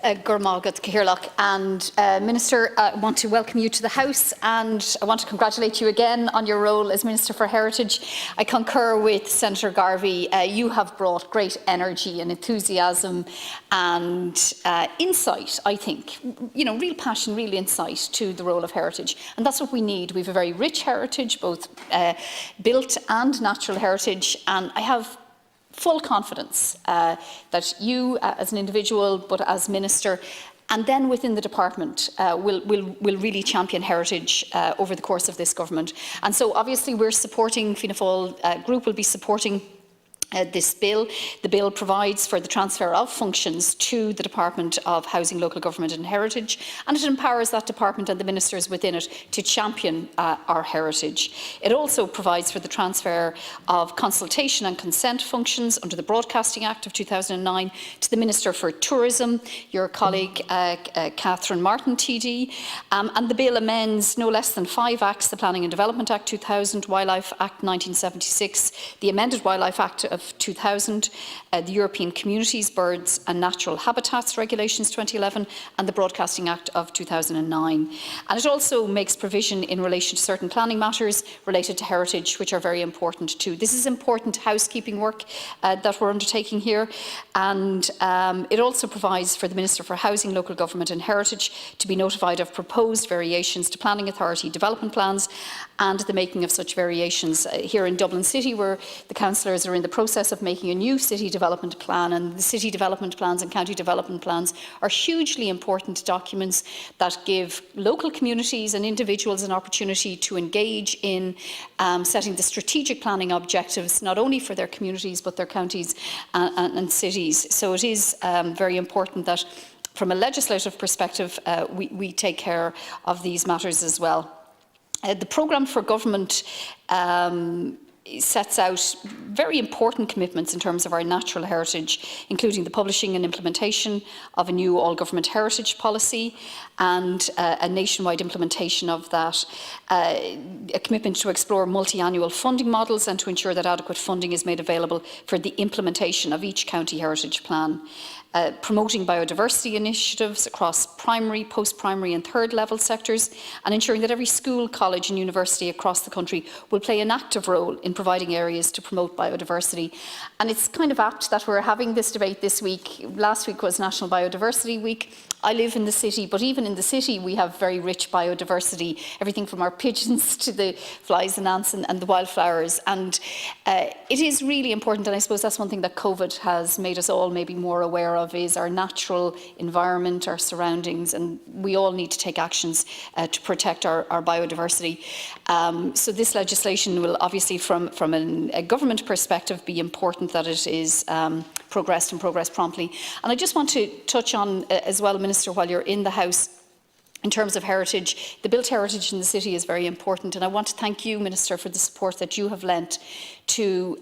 Gurmagat Cahirlock. And Minister, I want to welcome you to the House, and I want to congratulate you again on your role as Minister for Heritage. I concur with Senator Garvey. You have brought great energy and enthusiasm and insight, I think, real passion, real insight to the role of heritage. And that's what we need. We have a very rich heritage, both built and natural heritage, and I have full confidence that you as an individual, but as Minister, and then within the department will really champion heritage over the course of this government. And so obviously we're supporting, Fianna Fáil group will be supporting this bill. The bill provides for the transfer of functions to the Department of Housing, Local Government and Heritage, and it empowers that department and the ministers within it to champion our heritage. It also provides for the transfer of consultation and consent functions under the Broadcasting Act of 2009 to the Minister for Tourism, your colleague Catherine Martin TD, and the bill amends no less than 5 acts: the Planning and Development Act 2000, Wildlife Act 1976, the amended Wildlife Act of 2000, the European Communities, Birds and Natural Habitats Regulations 2011 and the Broadcasting Act of 2009. And it also makes provision in relation to certain planning matters related to heritage, which are very important too. This is important housekeeping work that we're undertaking here, and it also provides for the Minister for Housing, Local Government and Heritage to be notified of proposed variations to Planning Authority development plans and the making of such variations. Here in Dublin City, where the councillors are in the process of making a new city development plan, and the city development plans and county development plans are hugely important documents that give local communities and individuals an opportunity to engage in setting the strategic planning objectives, not only for their communities but their counties and cities. So it is very important that from a legislative perspective we take care of these matters as well. The programme for government sets out very important commitments in terms of our natural heritage, including the publishing and implementation of a new all-government heritage policy and a nationwide implementation of that, a commitment to explore multi-annual funding models and to ensure that adequate funding is made available for the implementation of each county heritage plan. Promoting biodiversity initiatives across primary, post-primary and third level sectors, and ensuring that every school, college and university across the country will play an active role in providing areas to promote biodiversity. And it's kind of apt that we're having this debate this week. Last week was National Biodiversity Week. I live in the city, but even in the city we have very rich biodiversity, everything from our pigeons to the flies and ants and the wildflowers. And it is really important, and I suppose that's one thing that COVID has made us all maybe more aware of, is our natural environment, our surroundings, and we all need to take actions to protect our biodiversity. So this legislation will obviously, from a government perspective, be important that it is progressed and progressed promptly. And I just want to touch on as well, Minister, while you're in the House, in terms of heritage, the built heritage in the city is very important, and I want to thank you, Minister, for the support that you have lent to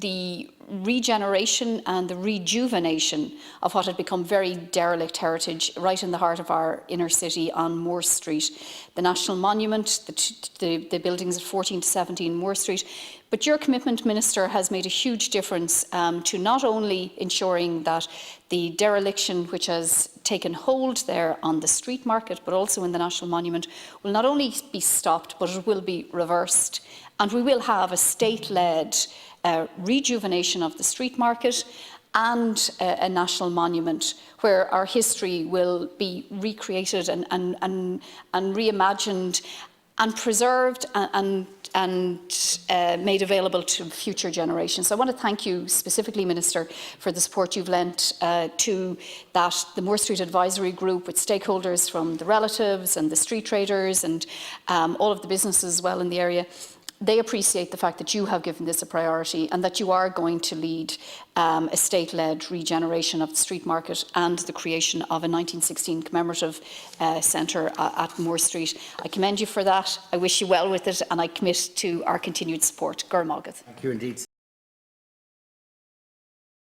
the regeneration and the rejuvenation of what had become very derelict heritage right in the heart of our inner city on Moore Street. The National Monument, the buildings at 14 to 17 Moore Street. But your commitment, Minister, has made a huge difference to not only ensuring that the dereliction which has taken hold there on the street market, but also in the National Monument, will not only be stopped, but it will be reversed. And we will have a state-led rejuvenation of the street market and a national monument where our history will be recreated and reimagined and preserved and made available to future generations. So I want to thank you specifically, Minister, for the support you've lent to the Moore Street Advisory Group with stakeholders from the relatives and the street traders and all of the businesses as well in the area. They appreciate the fact that you have given this a priority and that you are going to lead a state-led regeneration of the street market and the creation of a 1916 commemorative centre at Moore Street. I commend you for that. I wish you well with it, and I commit to our continued support. Gurmagat. Thank you indeed.